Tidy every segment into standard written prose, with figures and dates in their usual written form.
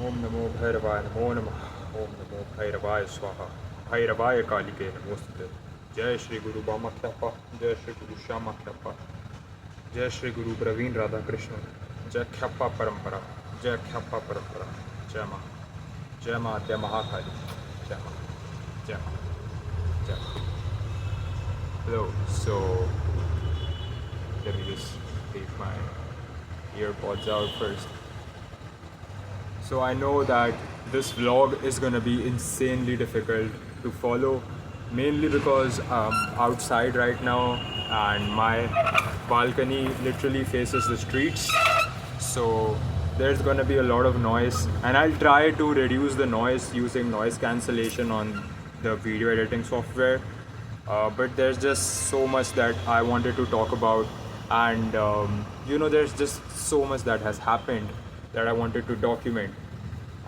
Om Namo Bhairavaya Namo Namah. Om Namo Bhairavaya Swaha. Bhairavaya Kalike Namostate. Jai Shri Guru Bhamakyapa. Jai Shri Guru Shamakyapa. Jai Shri Guru Praveen Radha Krishna. Jai Khyappa Parampara. Jai Khyappa Parampara. Jai Ma. Jai Ma Jai Mahakali. Jai Ma. Jai Ma. Jai Ma. Hello. So let me just take my earpods out first. So I know that this vlog is gonna be insanely difficult to follow, mainly because I'm outside right now and my balcony literally faces the streets. So there's gonna be a lot of noise, and I'll try to reduce the noise using noise cancellation on the video editing software. But there's just so much that I wanted to talk about, and there's just so much that has happened that I wanted to document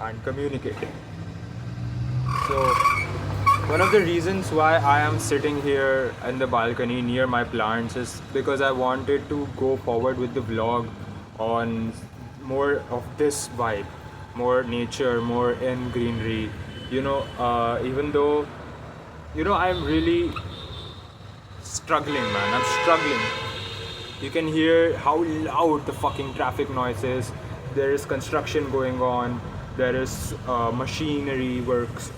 and communicate. So one of the reasons why I am sitting here in the balcony near my plants is because I wanted to go forward with the vlog on more of this vibe, more nature, more in greenery. Even though I'm really struggling, man. I'm struggling. You can hear how loud the fucking traffic noise is. There is construction going on. There is machinery works.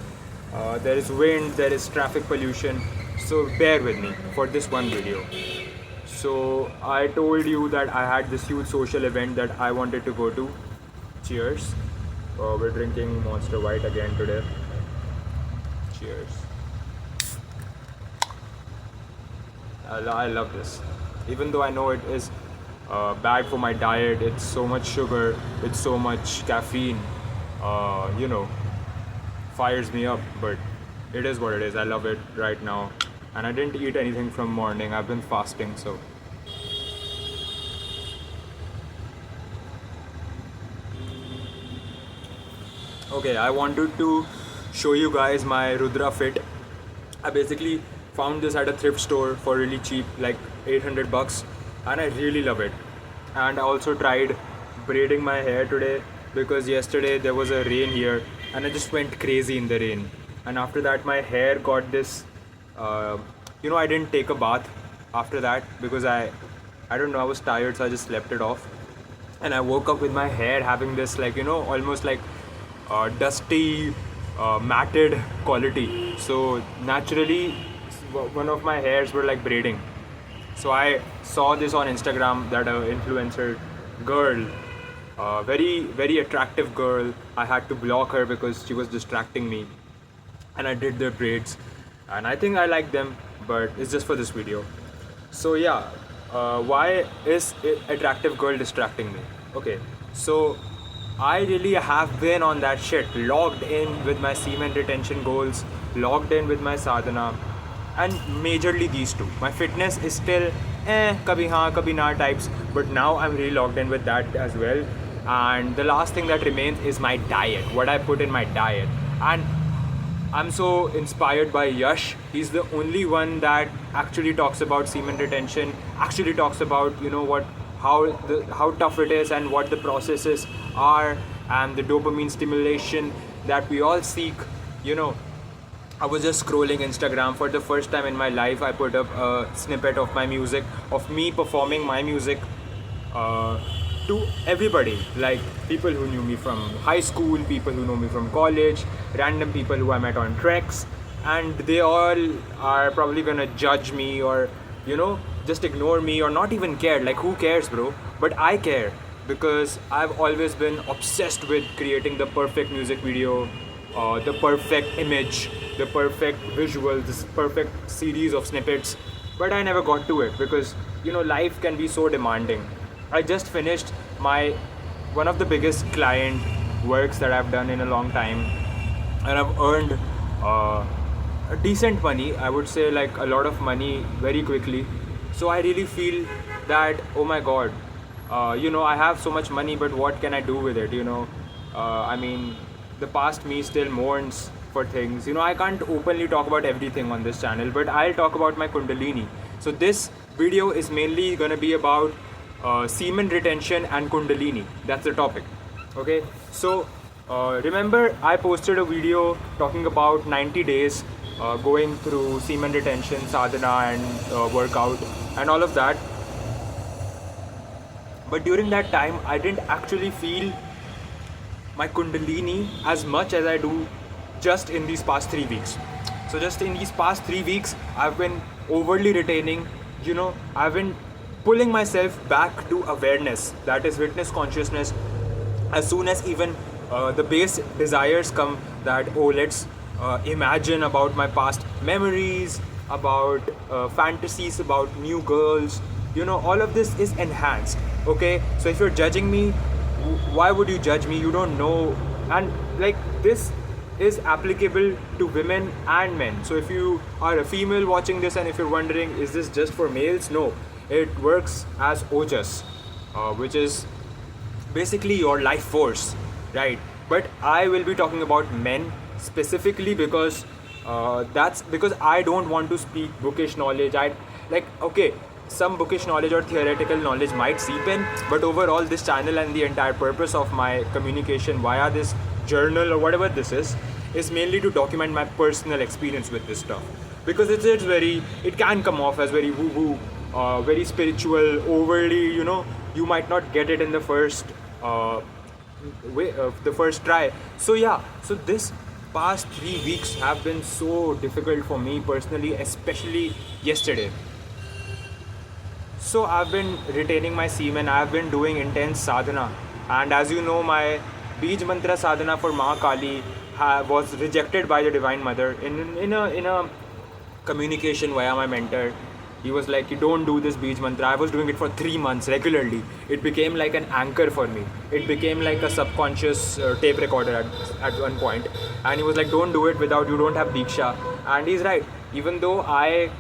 There is wind. There is traffic pollution. So bear with me for this one video. So I told you that I had this huge social event that I wanted to go to. Cheers. We're drinking Monster White again today. Cheers. I love this. Even though I know it is bad for my diet, it's so much sugar, it's so much caffeine, fires me up, but it is what it is. I love it right now. And I didn't eat anything from morning. I've been fasting, so. Okay, I wanted to show you guys my Rudra fit. I basically found this at a thrift store for really cheap, like 800 bucks, and I really love it. And I also tried braiding my hair today because yesterday there was a rain here and I just went crazy in the rain. And after that my hair got this, I didn't take a bath after that because I don't know, I was tired, so I just slept it off. And I woke up with my hair having this almost like dusty, matted quality. So naturally one of my hairs were like braiding. So I saw this on Instagram that an influencer girl, very very attractive girl, I had to block her because she was distracting me, and I did their braids, and I think I like them, but it's just for this video. So yeah, why is attractive girl distracting me? Okay, so I really have been on that shit, logged in with my semen retention goals, logged in with my sadhana, and majorly these two. My fitness is still kabhi haan, kabhi na types, but now I'm really logged in with that as well. And the last thing that remains is my diet, what I put in my diet. And I'm so inspired by Yash. He's the only one that actually talks about semen retention, actually talks about how tough it is and what the processes are, and the dopamine stimulation that we all seek. I was just scrolling Instagram for the first time in my life. I put up a snippet of my music, of me performing my music to everybody, like people who knew me from high school, people who know me from college, random people who I met on treks, and they all are probably gonna judge me or just ignore me or not even care. Like, who cares, bro? But I care because I've always been obsessed with creating the perfect music video, the perfect image, the perfect visual, this perfect series of snippets, but I never got to it because life can be so demanding. I just finished one of the biggest client works that I've done in a long time, and I've earned a decent money, I would say, like a lot of money very quickly. So I really feel that, oh my god, I have so much money, but what can I do with it? The past me still mourns for things. I can't openly talk about everything on this channel, but I'll talk about my kundalini. So this video is mainly gonna be about semen retention and kundalini. That's the topic. Okay, so Remember, I posted a video talking about 90 days going through semen retention, sadhana, and workout, and all of that. But during that time, I didn't actually feel my kundalini as much as I do just in these past 3 weeks. So just in these past 3 weeks, I've been overly retaining, I've been pulling myself back to awareness, that is witness consciousness. As soon as even the base desires come, that oh, let's imagine about my past memories, about fantasies about new girls, all of this is enhanced. Okay, so if you're judging me, why would you judge me? You don't know. And like, this is applicable to women and men. So if you are a female watching this and if you're wondering, is this just for males? No, it works as ojas, which is basically your life force, right? But I will be talking about men specifically because that's because I don't want to speak bookish knowledge. Okay, some bookish knowledge or theoretical knowledge might seep in, but overall this channel and the entire purpose of my communication via this journal or whatever this is mainly to document my personal experience with this stuff, because it's very, it can come off as very woo woo, very spiritual, overly, you might not get it in the first the first try. So yeah, so this past 3 weeks have been so difficult for me personally, especially yesterday. So I've been retaining my semen, I've been doing intense sadhana, and as you know, my Beej Mantra sadhana for Ma Kali was rejected by the Divine Mother in a communication via my mentor. He was like, you don't do this Beej Mantra. I was doing it for 3 months regularly. It became like an anchor for me. It became like a subconscious tape recorder at one point. And he was like, don't do it without, you don't have Diksha. And he's right. Even though I,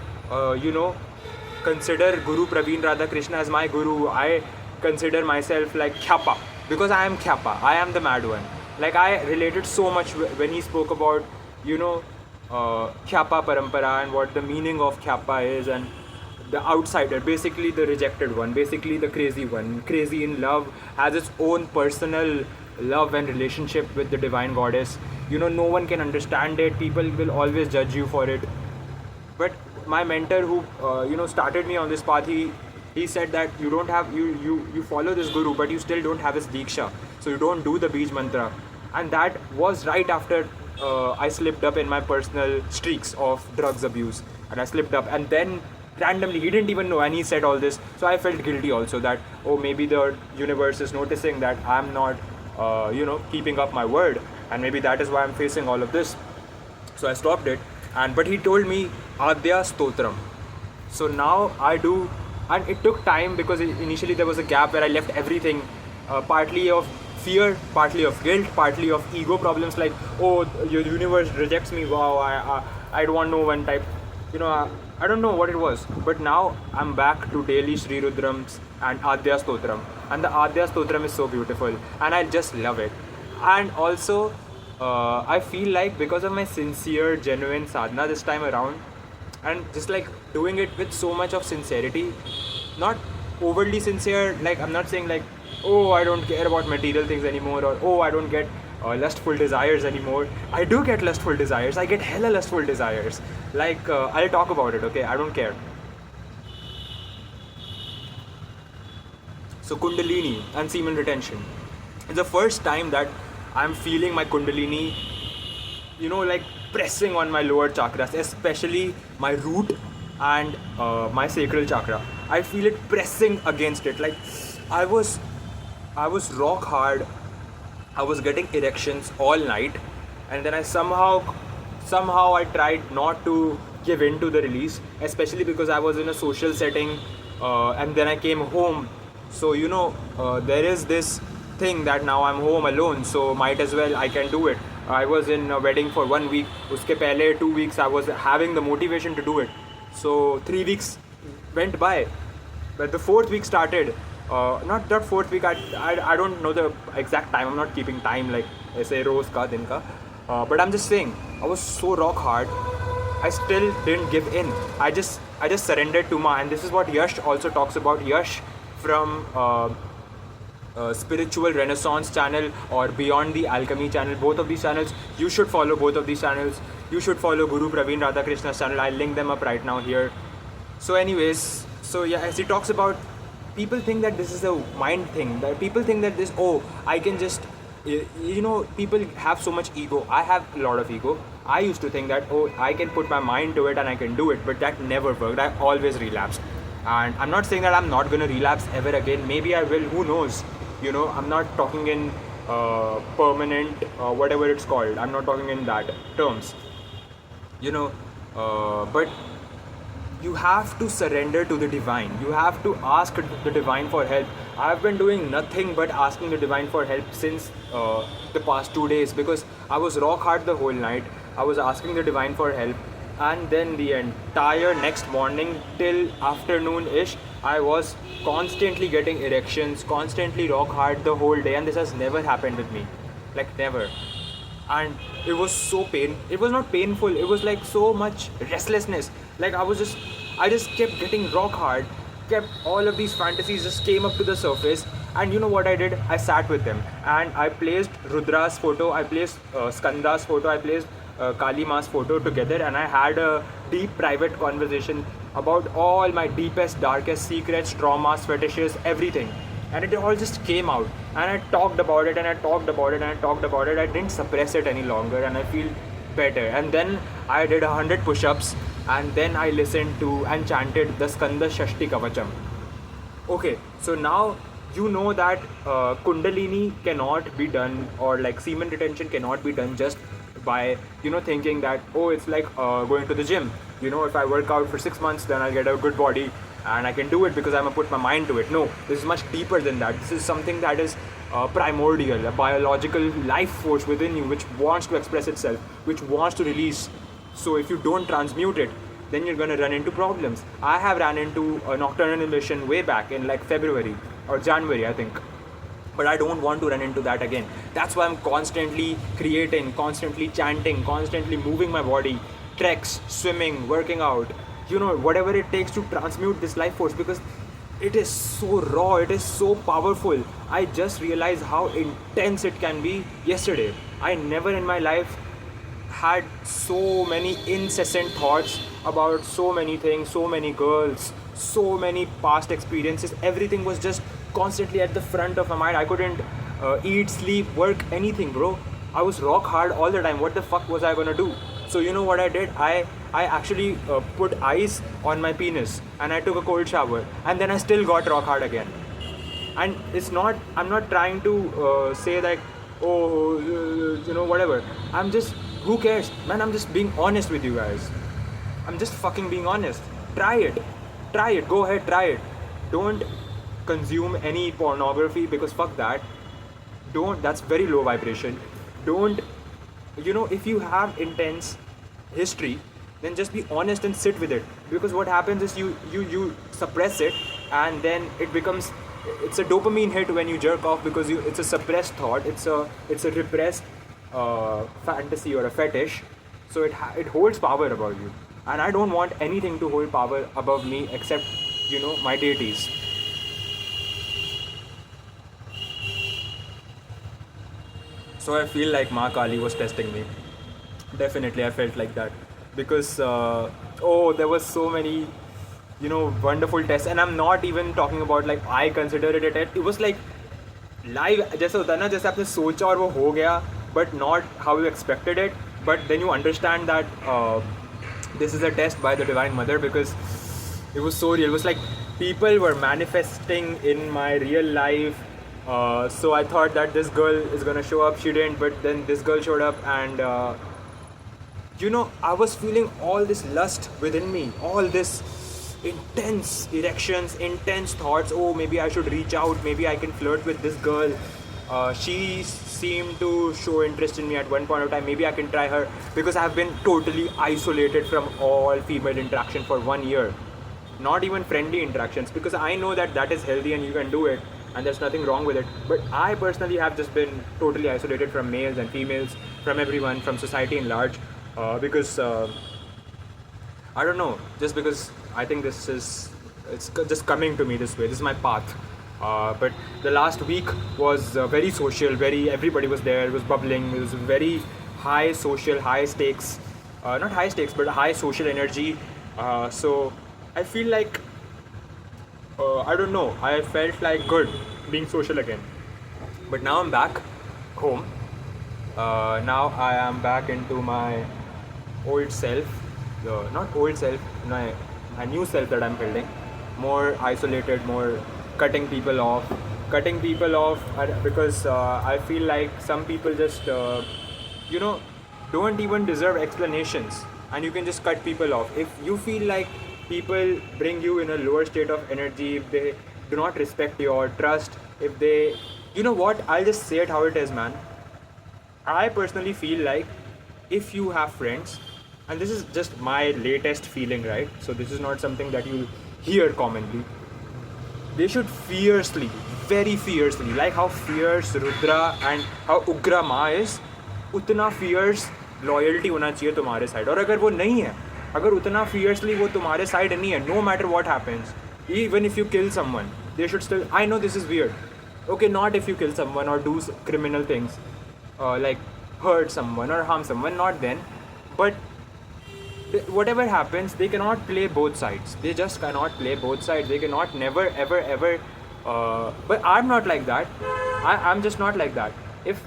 consider Guru Praveen Radhakrishna as my guru, I consider myself like Khyapa. Because I am Khyapa. I am the mad one. Like, I related so much when he spoke about, Khyapa Parampara and what the meaning of Khyapa is, and the outsider, basically the rejected one, basically the crazy one, crazy in love, has its own personal love and relationship with the divine goddess. No one can understand it. People will always judge you for it. But my mentor, who started me on this path, he said that you don't have you follow this guru, but you still don't have his diksha, so you don't do the Beej Mantra. And that was right after I slipped up in my personal streaks of drugs abuse, and I slipped up, and then randomly, he didn't even know, and he said all this, so I felt guilty also that, oh, maybe the universe is noticing that I'm not keeping up my word, and maybe that is why I'm facing all of this. So I stopped it, but he told me Adya Stotram. So now I do, and it took time because initially there was a gap where I left everything, partly of fear, partly of guilt, partly of ego problems, like, oh, your universe rejects me, wow, I don't want no one type, I don't know what it was. But now I'm back to daily Sri Rudrams and Adya Stotram, and the Adya Stotram is so beautiful, and I just love it. And also I feel like because of my sincere, genuine sadhana this time around, and just like doing it with so much of sincerity, not overly sincere, like I'm not saying like, oh, I don't care about material things anymore, or oh, I don't get lustful desires anymore. I do get lustful desires. I get hella lustful desires. Like, I'll talk about it, okay? I don't care. So Kundalini and semen retention. It's the first time that I'm feeling my Kundalini, like pressing on my lower chakras, especially my root and my sacral chakra. I feel it pressing against it. Like, I was rock hard. I was getting erections all night, and then I somehow I tried not to give in to the release, especially because I was in a social setting, and then I came home. So there is this thing that now I'm home alone, so might as well I can do it. I was in a wedding for 1 week. Uske pehle 2 weeks I was having the motivation to do it. So 3 weeks went by, but the 4th week started. Not that 4th week, I don't know the exact time, I'm not keeping time like aise roz ka din ka, but I'm just saying, I was so rock hard, I still didn't give in. I just surrendered to Ma, and this is what Yash also talks about. Yash from Spiritual Renaissance channel or Beyond the Alchemy channel. Both of these channels, you should follow both of these channels. You should follow Guru Praveen Radhakrishna's channel. I'll link them up right now here. So anyways, so yeah, as he talks about, people think that this is a mind thing. That people think that this, oh, I can just, people have so much ego. I have a lot of ego. I used to think that, oh, I can put my mind to it and I can do it, but that never worked. I always relapsed. And I'm not saying that I'm not going to relapse ever again. Maybe I will, who knows? I'm not talking in permanent, whatever it's called. I'm not talking in that terms. But you have to surrender to the divine. You have to ask the divine for help. I've been doing nothing but asking the divine for help since the past 2 days, because I was rock hard the whole night. I was asking the divine for help, and then the entire next morning till afternoon-ish, I was constantly getting erections, constantly rock hard the whole day, and this has never happened with me. Like, never. And it was it was not painful, it was like so much restlessness. Like, I just kept getting rock hard, kept all of these fantasies just came up to the surface. And you know what I did? I sat with them and I placed Rudra's photo, I placed Skanda's photo, I placed Kali Ma's photo together, and I had a deep private conversation about all my deepest, darkest secrets, traumas, fetishes, everything. And it all just came out, and I talked about it, and I talked about it, and I talked about it. I didn't suppress it any longer, and I feel better. And then I did 100 push-ups, and then I listened to and chanted the Skanda Shashti Kavacham. Okay, so now you know that kundalini cannot be done, or like semen retention cannot be done just by thinking that, oh, it's like going to the gym. If I work out for 6 months, then I'll get a good body and I can do it because I'm gonna put my mind to it. No, this is much deeper than that. This is something that is primordial, a biological life force within you, which wants to express itself, which wants to release. So if you don't transmute it, then you're gonna run into problems. I have ran into a nocturnal emission way back in like February or January, I think. But I don't want to run into that again. That's why I'm constantly creating, constantly chanting, constantly moving my body, treks, swimming, working out, whatever it takes to transmute this life force, because it is so raw, it is so powerful. I just realized how intense it can be yesterday. I never in my life had so many incessant thoughts about so many things, so many girls, so many past experiences. Everything was just constantly at the front of my mind. I couldn't eat, sleep, work, anything, bro. I was rock hard all the time. What the fuck was I gonna do? So you know what I did? I actually put ice on my penis and I took a cold shower, and then I still got rock hard again. And I'm not trying to say like, oh, whatever. I'm just, who cares? Man, I'm just being honest with you guys. I'm just fucking being honest. Try it. Go ahead, try it. Don't consume any pornography, because fuck that. That's very low vibration. Don't, if you have intense history, then just be honest and sit with it. Because what happens is you suppress it, and then it's a dopamine hit when you jerk off, because it's a suppressed thought, it's a repressed fantasy or a fetish. So it holds power above you, and I don't want anything to hold power above me except my deities. So I feel like Ma Kali was testing me. Definitely I felt like that, because there was so many wonderful tests. And I'm not even talking about like I consider it a test. It was like live, जैसे होता है ना, जैसे आपने सोचा और वो हो गया, but not how you expected it. But then you understand that this is a test by the Divine Mother, because it was so real. It was like people were manifesting in my real life. So I thought that this girl is gonna show up. She didn't, but then this girl showed up, and I was feeling all this lust within me, all this intense erections, intense thoughts. Oh, maybe I should reach out, maybe I can flirt with this girl. She seemed to show interest in me at one point of time. Maybe I can try her, because I have been totally isolated from all female interaction for 1 year. Not even friendly interactions, because I know that is healthy and you can do it, and there's nothing wrong with it. But I personally have just been totally isolated from males and females, from everyone, from society in large, because I don't know, just because I think it's just coming to me this way. This is my path. But the last week was very social. Very everybody was there. It was bubbling. It was very high social, high stakes. Not high stakes, but high social energy. So I feel like I don't know. I felt like good being social again. But now I'm back home. Now I am back into my old self. Not old self, my new self that I'm building. More isolated, more cutting people off. Cutting people off because I feel like some people just, don't even deserve explanations. And you can just cut people off. If you feel like people bring you in a lower state of energy, if they do not respect your trust, if they, you know what, I'll just say it how it is, man. I personally feel like if you have friends, and this is just my latest feeling, right? So this is not something that you hear commonly. They should fiercely, very fiercely, like how fierce Rudra and how Ugra Ma is, उतना fierce loyalty होना चाहिए तुम्हारे side. और अगर वो नहीं है, अगर उतना fiercely वो तुम्हारे side नहीं है, no matter what happens, even if you kill someone, they should still. I know this is weird. Okay, not if you kill someone or do criminal things, like hurt someone or harm someone, not then. But whatever happens, they cannot play both sides. They just cannot play both sides. They cannot never ever ever. But I'm not like that. I'm just not like that. If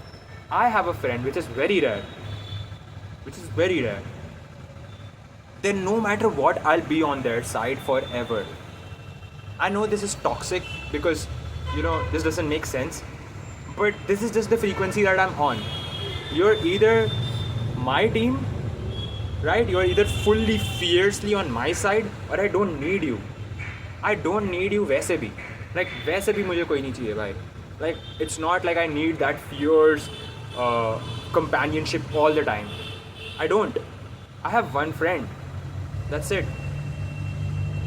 I have a friend, which is very rare, then no matter what, I'll be on their side forever. I know this is toxic because this doesn't make sense, but this is just the frequency that I'm on. You're either my team, right? You're either fully fiercely on my side, or I don't need you. I don't need you वैसे भी. Like वैसे भी मुझे कोई नहीं चाहिए भाई. Like it's not like I need that fierce companionship all the time. I don't. I have one friend. That's it.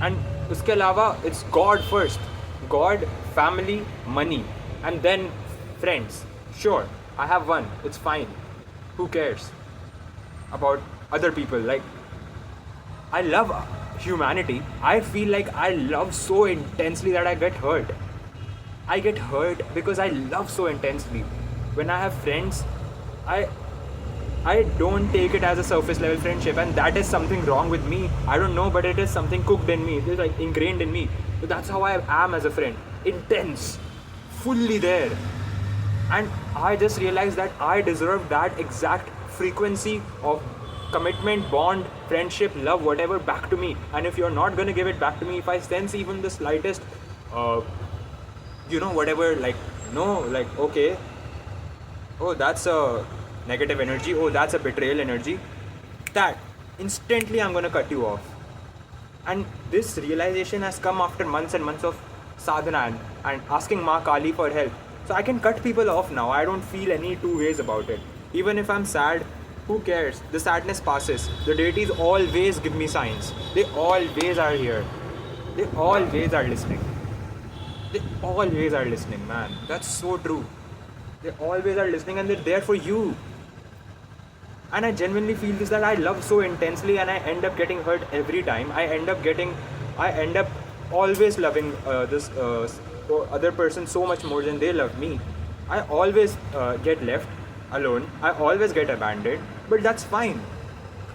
And उसके अलावा it's God first. God, family, money, and then friends. Sure, I have one. It's fine. Who cares about other people? Like, I love humanity. I feel like I love so intensely that I get hurt. I get hurt because I love so intensely. When I have friends, I don't take it as a surface level friendship, and that is something wrong with me. I don't know, but it is something cooked in me. It is like ingrained in me. So that's how I am as a friend. Intense, fully there. And I just realized that I deserve that exact frequency of commitment, bond, friendship, love, whatever back to me. And if you're not gonna give it back to me, if I sense even the slightest, whatever, like, no, like, okay, oh, that's a negative energy, oh, that's a betrayal energy, that instantly I'm gonna cut you off. And this realization has come after months and months of sadhana and asking Ma Kali for help. So I can cut people off now. I don't feel any two ways about it. Even if I'm sad, who cares? The sadness passes. The deities always give me signs. They always are here. They always are listening. They always are listening, man. That's so true. They always are listening, and they're there for you. And I genuinely feel this, that I love so intensely, and I end up getting hurt every time. I end up always loving this other person so much more than they love me. I always get left alone. I always get abandoned, but that's fine,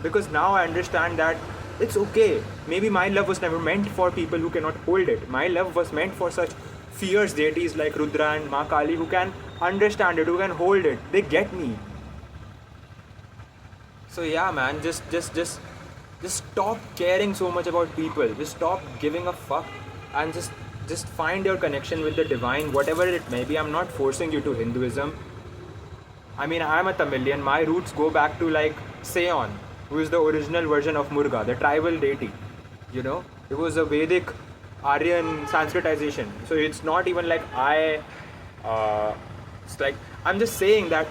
because now I understand that it's okay. Maybe my love was never meant for people who cannot hold it. My love was meant for such fierce deities like Rudra and Ma Kali, who can understand it, who can hold it. They get me. So yeah, man, just stop caring so much about people. Just stop giving a fuck, and just find your connection with the divine, whatever it may be. I'm not forcing you to Hinduism. I mean, I'm a Tamilian. My roots go back to like Seon, who is the original version of Muruga, the tribal deity. It was a Vedic Aryan Sanskritization. So it's not even like it's like, I'm just saying that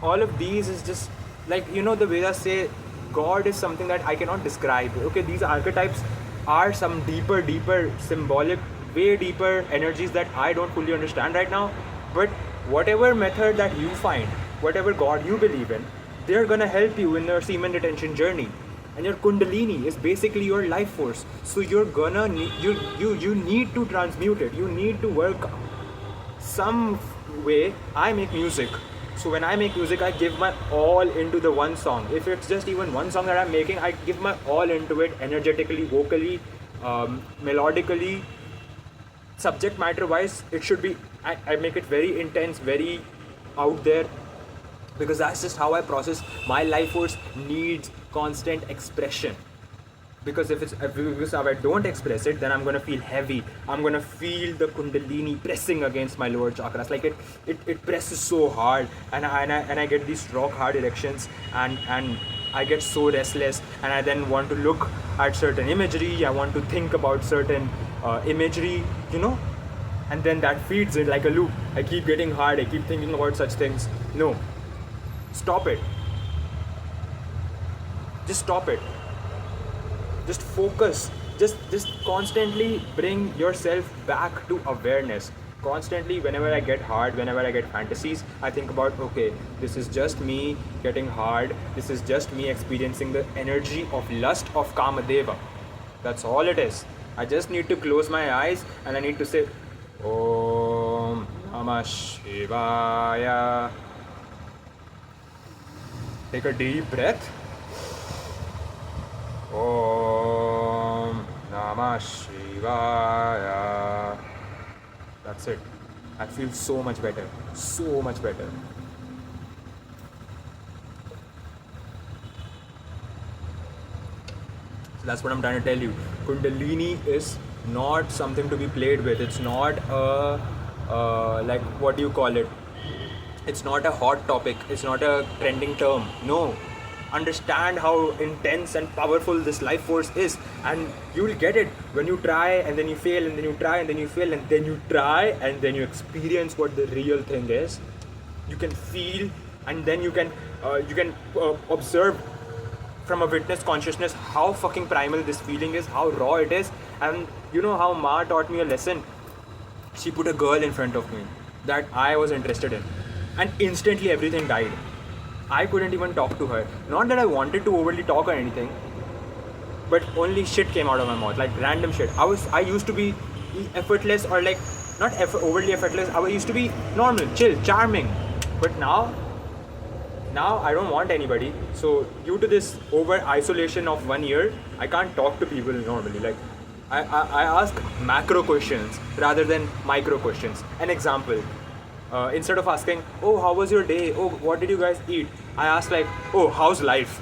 all of these is just like, the Vedas say God is something that I cannot describe. Okay, these archetypes are some deeper, symbolic, way deeper energies that I don't fully understand right now. But whatever method that you find, whatever God you believe in, they're gonna help you in your semen retention journey. and your kundalini is basically your life force. So you're gonna need, you need to transmute it. You need to work some way. I make music, so when I make music, I give my all into the one song. If it's just even one song that I'm making, I give my all into it, energetically, vocally, melodically, subject matter wise. It should be, I make it very intense, very out there, because that's just how I process. My life force needs constant expression, because if I don't express it, then I'm gonna feel heavy. I'm gonna feel the kundalini pressing against my lower chakras, like it presses so hard, and I get these rock hard erections, and I get so restless, and I then want to look at certain imagery. I want to think about certain imagery, and then that feeds it like a loop. I keep getting hard. I keep thinking about such things. No, stop it. Just stop it. Just focus. Just constantly bring yourself back to awareness. Constantly, whenever I get hard, whenever I get fantasies, I think about, okay, this is just me getting hard. This is just me experiencing the energy of lust of Kamadeva. That's all it is. I just need to close my eyes and I need to say, Om Namah Shivaya. Take a deep breath. Om Namah Shivaya. That's it. I feel so much better. So much better. So that's what I'm trying to tell you. Kundalini is not something to be played with. It's not like, what do you call it? It's not a hot topic. It's not a trending term. No. Understand how intense and powerful this life force is, and you will get it when you try, and then you fail, and then you try, and then you fail, and then you try, and then you experience what the real thing is. You can feel, and then you can observe from a witness consciousness how fucking primal this feeling is, how raw it is. And you know how Ma taught me a lesson? She put a girl in front of me that I was interested in, and instantly everything died. I couldn't even talk to her. Not that I wanted to overly talk or anything, but only shit came out of my mouth, like random shit. I used to be effortless, or like not overly effortless. I used to be normal, chill, charming. But now I don't want anybody. So due to this over isolation of 1 year, I can't talk to people normally. Like I ask macro questions rather than micro questions. An example. Instead of asking, oh, how was your day? Oh, what did you guys eat? I ask like, oh, how's life?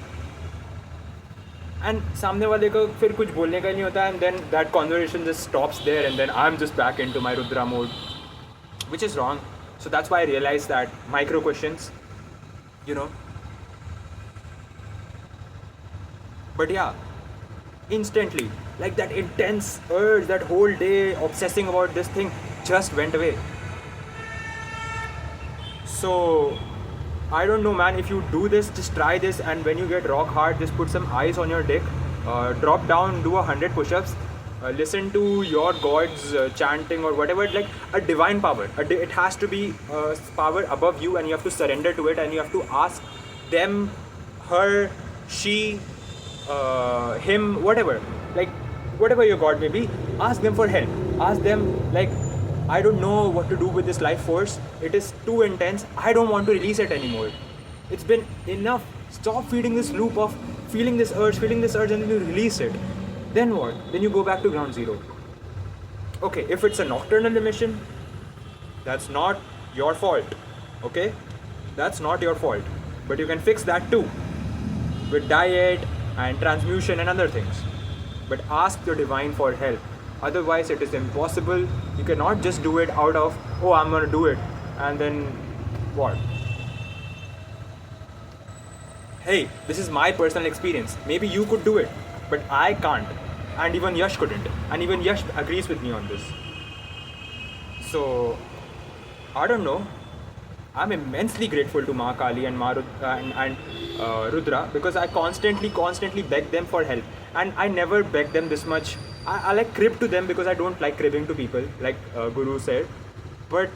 And सामने वाले को फिर कुछ बोलने का नहीं होता, and then that conversation just stops there, and then I'm just back into my Rudra mode, which is wrong. So that's why I realized that micro questions, But yeah, instantly, like that intense urge, that whole day obsessing about this thing just went away. So I don't know, man. If you do this, just try this, and when you get rock hard, just put some ice on your dick, drop down, do 100 push-ups, listen to your gods chanting or whatever, like a divine power. It has to be power above you, and you have to surrender to it, and you have to ask them, her, she, him, whatever, like whatever your god may be, ask them for help. Ask them, like, I don't know what to do with this life force. It is too intense. I don't want to release it anymore. It's been enough. Stop feeding this loop of feeling this urge, and then you release it. Then what? Then you go back to ground zero. Okay, if it's a nocturnal emission, that's not your fault. Okay? That's not your fault. But you can fix that too, with diet and transmutation and other things. But ask your divine for help. Otherwise, it is impossible. You cannot just do it out of, oh, I'm gonna do it, and then what? Hey, this is my personal experience. Maybe you could do it, but I can't. And even Yash couldn't. And even Yash agrees with me on this. So, I don't know. I'm immensely grateful to Ma Kali and Rudra, because I constantly beg them for help. And I never beg them this much. I like crib to them because I don't like cribbing to people, like Guru said. But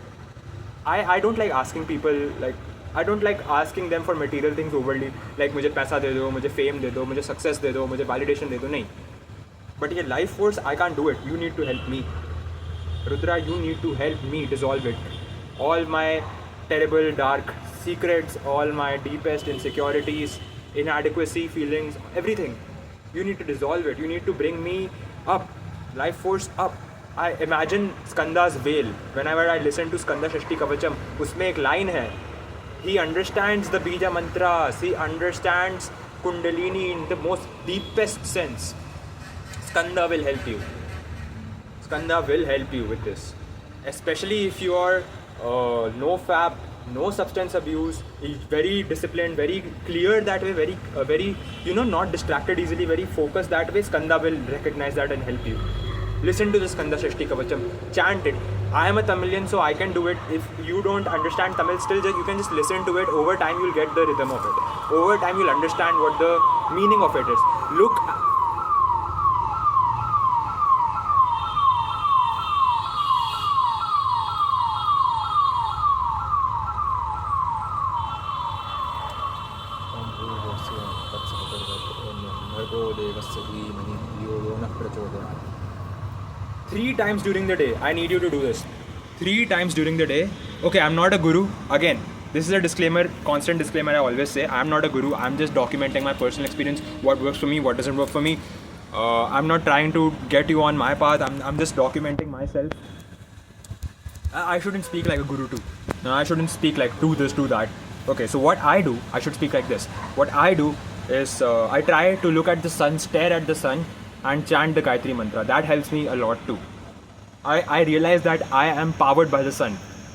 I don't like asking people, like, I don't like asking them for material things overly, like मुझे पैसा दे दो, मुझे fame दे दो, मुझे success दे दो, मुझे validation दे दो, नहीं. But ये life force, I can't do it. You need to help me. Rudra, you need to help me dissolve it. All my terrible dark secrets, all my deepest insecurities, inadequacy feelings, everything. You need to dissolve it. You need to bring me up. Life force up. I imagine Skanda's veil. Whenever I listen to Skanda Shashti Kavacham, उसमें एक line है. He understands the bija mantras. He understands kundalini in the most deepest sense. Skanda will help you. Skanda will help you with this. Especially if you are no fab, no substance abuse, very disciplined, very clear that way, very not distracted easily, very focused that way. Skanda will recognize that and help you. Listen to the Skanda Shashti Kavacham, chant it. I am a Tamilian, so I can do it. If you don't understand Tamil, still you can just listen to it. Over time, you'll get the rhythm of it. Over time, you'll understand what the meaning of it is. Look. Three times during the day. I need you to do this. 3 times during the day. Okay, I'm not a guru. Again, this is a disclaimer, constant disclaimer I always say. I'm not a guru. I'm just documenting my personal experience. What works for me, what doesn't work for me. I'm not trying to get you on my path. I'm just documenting myself. I shouldn't speak like a guru too. No, I shouldn't speak like do this, do that. Okay, so what I do, I should speak like this. What I do is I try to look at the sun, stare at the sun, and chant the Gayatri mantra. That helps me a lot too. I realize that I am powered by the sun.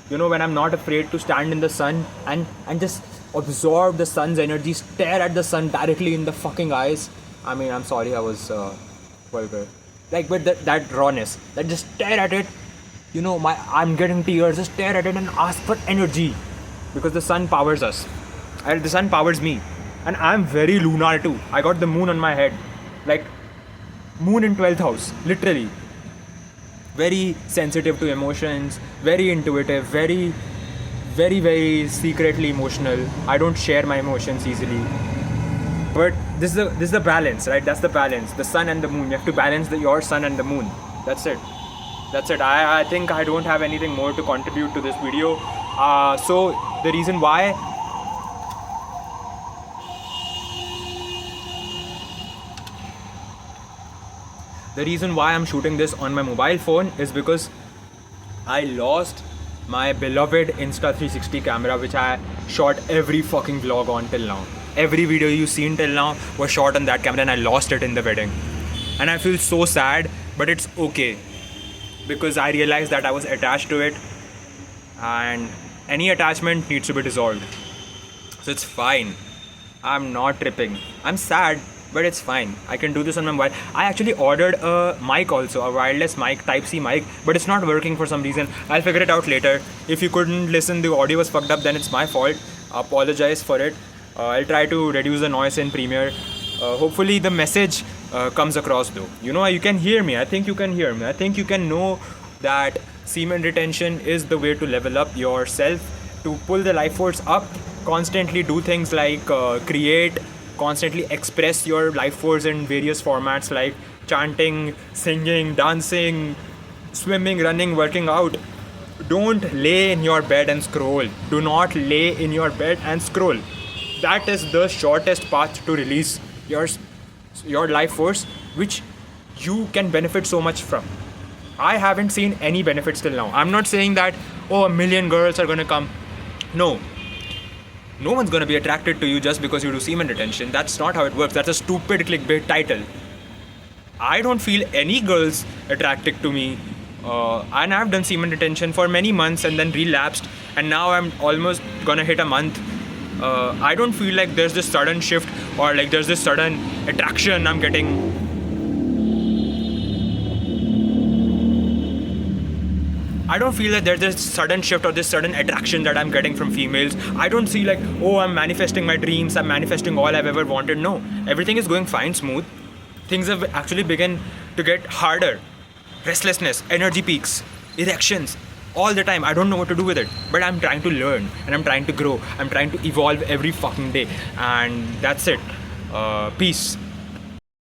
When I'm not afraid to stand in the sun and just absorb the sun's energy, stare at the sun directly in the fucking eyes. I mean, I'm sorry I was vulgar. Like, but that rawness, that just stare at it, I'm getting tears, just stare at it and ask for energy. Because the sun powers us. And the sun powers me. And I'm very lunar too. I got the moon on my head. Like, moon in 12th house, literally. Very sensitive to emotions, very intuitive, very, very, very secretly emotional. I don't share my emotions easily. But this is the balance, right? That's the balance. The sun and the moon. You have to balance your sun and the moon. That's it. I think I don't have anything more to contribute to this video. So the reason why I'm shooting this on my mobile phone is because I lost my beloved Insta360 camera, which I shot every fucking vlog on till now. Every video you've seen till now was shot on that camera, and I lost it in the wedding. And I feel so sad, but it's okay. Because I realized that I was attached to it, and any attachment needs to be dissolved. So it's fine. I'm not tripping. I'm sad, but it's fine. I can do this on my mobile. I actually ordered a mic also, a wireless mic, Type-C mic, but it's not working for some reason. I'll figure it out later. If you couldn't listen, the audio was fucked up, then it's my fault. Apologize for it. I'll try to reduce the noise in Premiere. Hopefully the message comes across though. You can hear me. I think you can hear me. I think you can know that semen retention is the way to level up yourself, to pull the life force up, constantly do things like create, constantly express your life force in various formats like chanting, singing, dancing, swimming, running, working out. Don't lay in your bed and scroll. Do not lay in your bed and scroll. That is the shortest path to release your life force, which you can benefit so much from. I haven't seen any benefits till now. I'm not saying that, 1 million girls are gonna come. No one's gonna be attracted to you just because you do semen retention. That's not how it works. That's a stupid clickbait title. I don't feel any girls attracted to me, and I've done semen retention for many months and then relapsed, and now I'm almost gonna hit a month. I don't feel like there's this sudden shift or like there's this sudden attraction I'm getting. I don't feel that there's this sudden shift or this sudden attraction that I'm getting from females. I don't see like, I'm manifesting my dreams, I'm manifesting all I've ever wanted. No, everything is going fine, smooth. Things have actually begun to get harder. Restlessness, energy peaks, erections, all the time. I don't know what to do with it, but I'm trying to learn and I'm trying to grow. I'm trying to evolve every fucking day, and that's it. Peace.